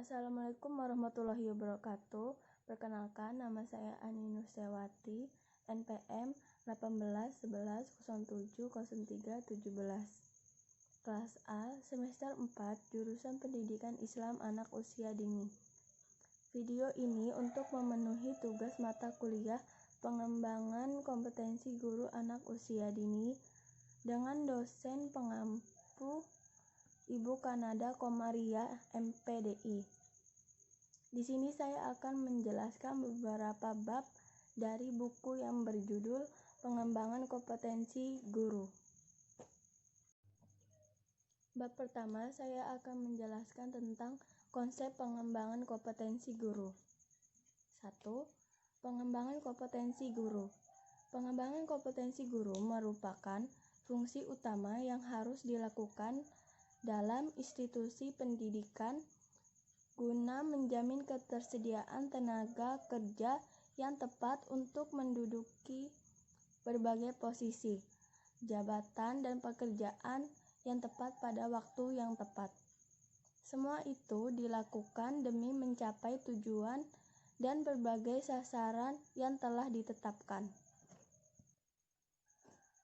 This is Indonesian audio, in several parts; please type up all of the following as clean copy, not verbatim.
Assalamualaikum warahmatullahi wabarakatuh. Perkenalkan, nama saya Ani Nusyawati, NPM 1811070317. Kelas A, semester 4, jurusan Pendidikan Islam Anak Usia Dini. Video ini untuk memenuhi tugas mata kuliah pengembangan kompetensi guru anak usia dini dengan dosen pengampu Ibu Kanada Komaria, MPDI. Di sini saya akan menjelaskan beberapa bab dari buku yang berjudul Pengembangan Kompetensi Guru. Bab pertama, saya akan menjelaskan tentang konsep pengembangan kompetensi guru. 1. Pengembangan kompetensi guru. Pengembangan kompetensi guru merupakan fungsi utama yang harus dilakukan dalam institusi pendidikan guna menjamin ketersediaan tenaga kerja yang tepat untuk menduduki berbagai posisi, jabatan, dan pekerjaan yang tepat pada waktu yang tepat. Semua itu dilakukan demi mencapai tujuan dan berbagai sasaran yang telah ditetapkan.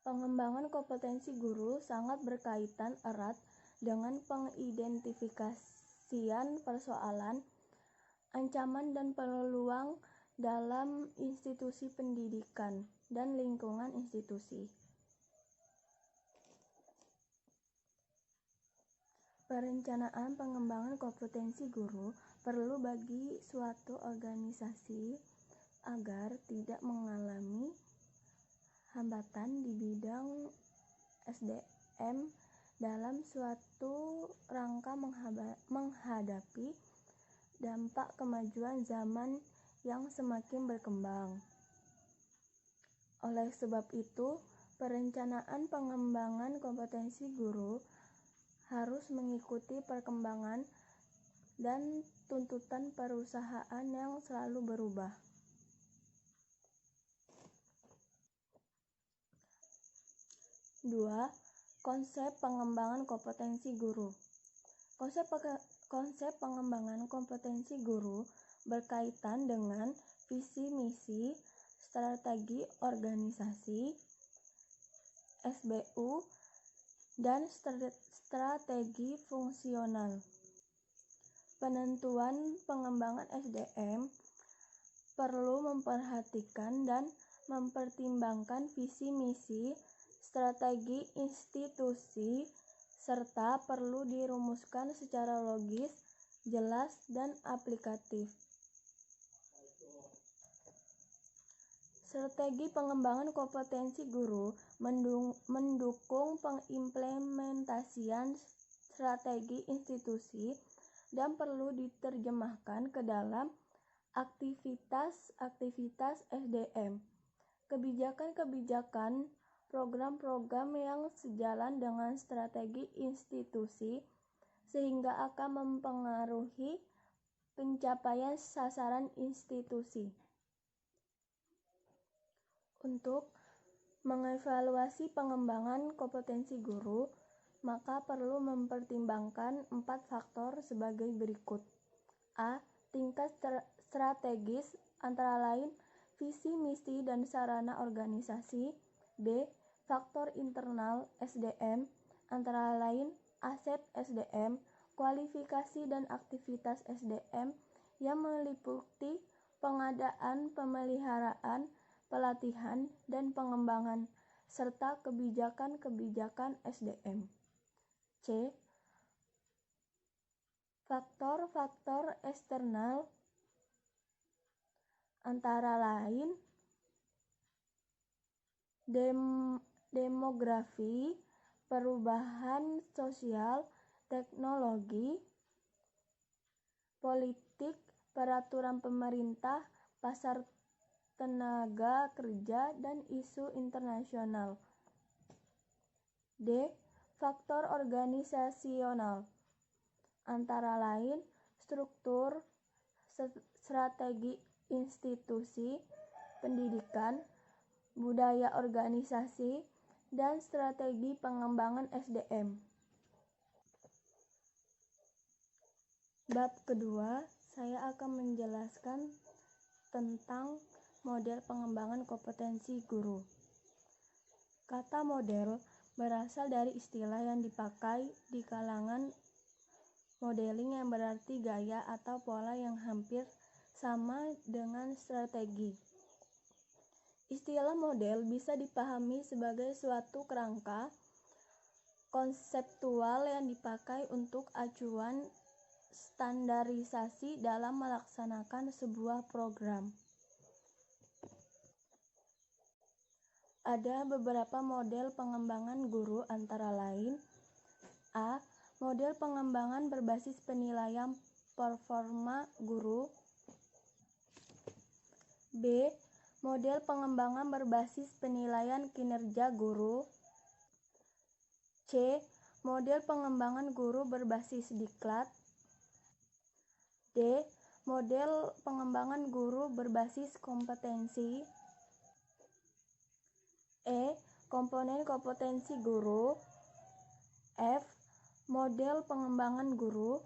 Pengembangan kompetensi guru sangat berkaitan erat dengan pengidentifikasian persoalan, ancaman, dan peluang dalam institusi pendidikan dan lingkungan institusi. Perencanaan pengembangan kompetensi guru perlu bagi suatu organisasi agar tidak mengalami hambatan di bidang SDM dalam suatu rangka menghadapi dampak kemajuan zaman yang semakin berkembang. Oleh sebab itu, perencanaan pengembangan kompetensi guru harus mengikuti perkembangan dan tuntutan perusahaan yang selalu berubah. Dua, konsep pengembangan kompetensi guru. Konsep pengembangan kompetensi guru berkaitan dengan visi misi, strategi organisasi, SBU, dan strategi fungsional. Penentuan pengembangan SDM perlu memperhatikan dan mempertimbangkan visi misi, strategi institusi, serta perlu dirumuskan secara logis, jelas, dan aplikatif. Strategi pengembangan kompetensi guru mendukung pengimplementasian strategi institusi dan perlu diterjemahkan ke dalam aktivitas-aktivitas SDM. Kebijakan-kebijakan, program-program yang sejalan dengan strategi institusi sehingga akan mempengaruhi pencapaian sasaran institusi. Untuk mengevaluasi pengembangan kompetensi guru, maka perlu mempertimbangkan 4 faktor sebagai berikut. A. Tingkat strategis antara lain visi, misi, dan sarana organisasi. B. Faktor internal SDM antara lain aset SDM, kualifikasi dan aktivitas SDM yang meliputi pengadaan, pemeliharaan, pelatihan, dan pengembangan, serta kebijakan-kebijakan SDM. C. Faktor-faktor eksternal antara lain demografi, perubahan sosial, teknologi, politik, peraturan pemerintah, pasar tenaga kerja, dan isu internasional. D. Faktor organisasional antara lain struktur, strategi institusi pendidikan, budaya organisasi, dan strategi pengembangan SDM. Bab kedua, saya akan menjelaskan tentang model pengembangan kompetensi guru. Kata model berasal dari istilah yang dipakai di kalangan modeling yang berarti gaya atau pola yang hampir sama dengan strategi. Istilah model bisa dipahami sebagai suatu kerangka konseptual yang dipakai untuk acuan standarisasi dalam melaksanakan sebuah program. Ada beberapa model pengembangan guru antara lain: A. Model pengembangan berbasis penilaian performa guru. B. Model pengembangan berbasis penilaian kinerja guru. C. Model pengembangan guru berbasis diklat. D. Model pengembangan guru berbasis kompetensi. E. Komponen kompetensi guru. F. Model pengembangan guru.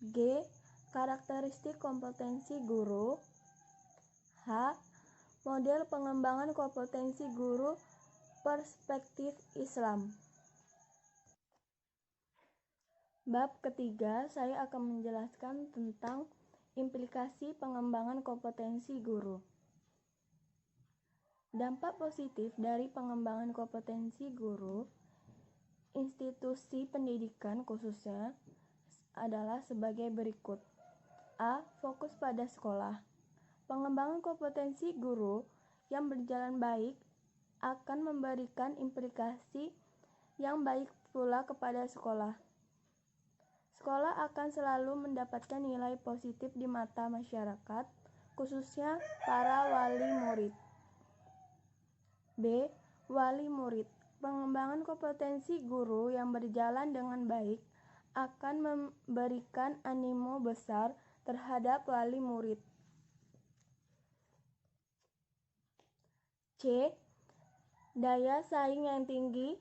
G. Karakteristik kompetensi guru. H. Model pengembangan kompetensi guru perspektif Islam. Bab ketiga, saya akan menjelaskan tentang implikasi pengembangan kompetensi guru. Dampak positif dari pengembangan kompetensi guru institusi pendidikan khususnya adalah sebagai berikut. A. Fokus pada sekolah. Pengembangan kompetensi guru yang berjalan baik akan memberikan implikasi yang baik pula kepada sekolah. Sekolah akan selalu mendapatkan nilai positif di mata masyarakat, khususnya para wali murid. B. Wali murid. Pengembangan kompetensi guru yang berjalan dengan baik akan memberikan animo besar terhadap wali murid. C. Daya saing yang tinggi.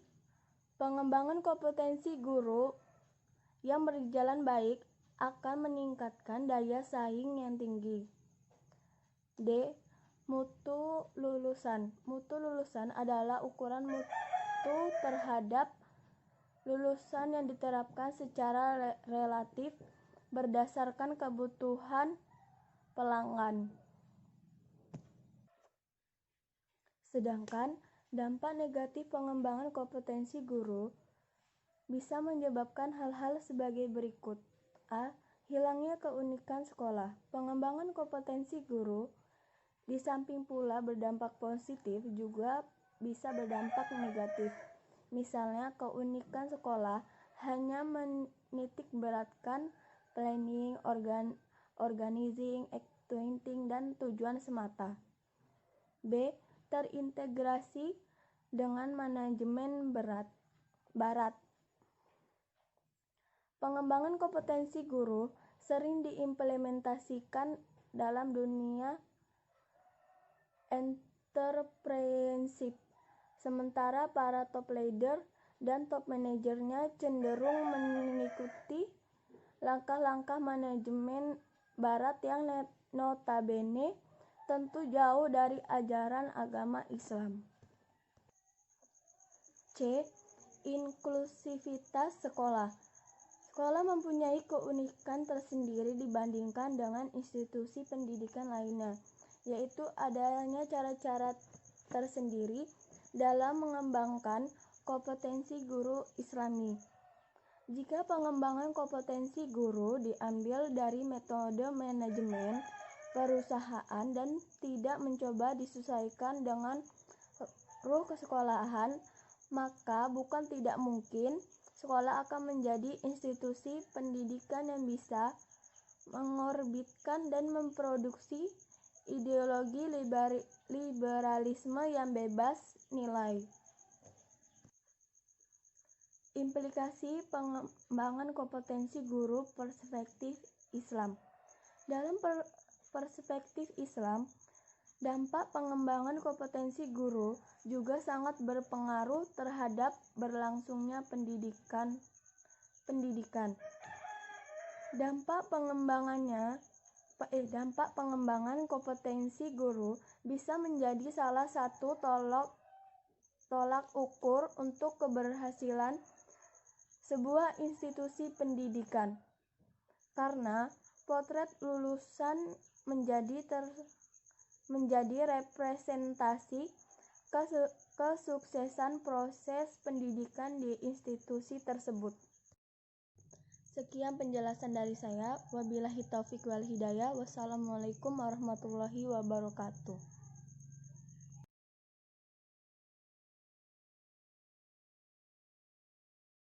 Pengembangan kompetensi guru yang berjalan baik akan meningkatkan daya saing yang tinggi. D. Mutu lulusan. Mutu lulusan adalah ukuran mutu terhadap lulusan yang diterapkan secara relatif berdasarkan kebutuhan pelanggan. Sedangkan dampak negatif pengembangan kompetensi guru bisa menyebabkan hal-hal sebagai berikut. A. Hilangnya keunikan sekolah. Pengembangan kompetensi guru di samping pula berdampak positif juga bisa berdampak negatif. Misalnya, keunikan sekolah hanya menitikberatkan planning, organizing, accounting, dan tujuan semata. B. Terintegrasi dengan manajemen barat. Pengembangan kompetensi guru sering diimplementasikan dalam dunia entrepreneurship, sementara para top leader dan top manajernya cenderung mengikuti langkah-langkah manajemen barat yang notabene tentu jauh dari ajaran agama Islam. C. Inklusivitas sekolah. Sekolah mempunyai keunikan tersendiri dibandingkan dengan institusi pendidikan lainnya, yaitu adanya cara-cara tersendiri dalam mengembangkan kompetensi guru Islami. Jika pengembangan kompetensi guru diambil dari metode manajemen perusahaan dan tidak mencoba disesuaikan dengan ruh kesekolahan, maka bukan tidak mungkin sekolah akan menjadi institusi pendidikan yang bisa mengorbitkan dan memproduksi ideologi liberalisme yang bebas nilai. Implikasi pengembangan kompetensi guru perspektif Islam. Dalam perspektif Islam, dampak pengembangan kompetensi guru juga sangat berpengaruh terhadap berlangsungnya pendidikan. Dampak pengembangan kompetensi guru bisa menjadi salah satu tolak ukur untuk keberhasilan sebuah institusi pendidikan. Karena potret lulusan menjadi representasi kesuksesan proses pendidikan di institusi tersebut. Sekian penjelasan dari saya. Wabillahi taufiq wal hidayah. Wassalamualaikum warahmatullahi wabarakatuh.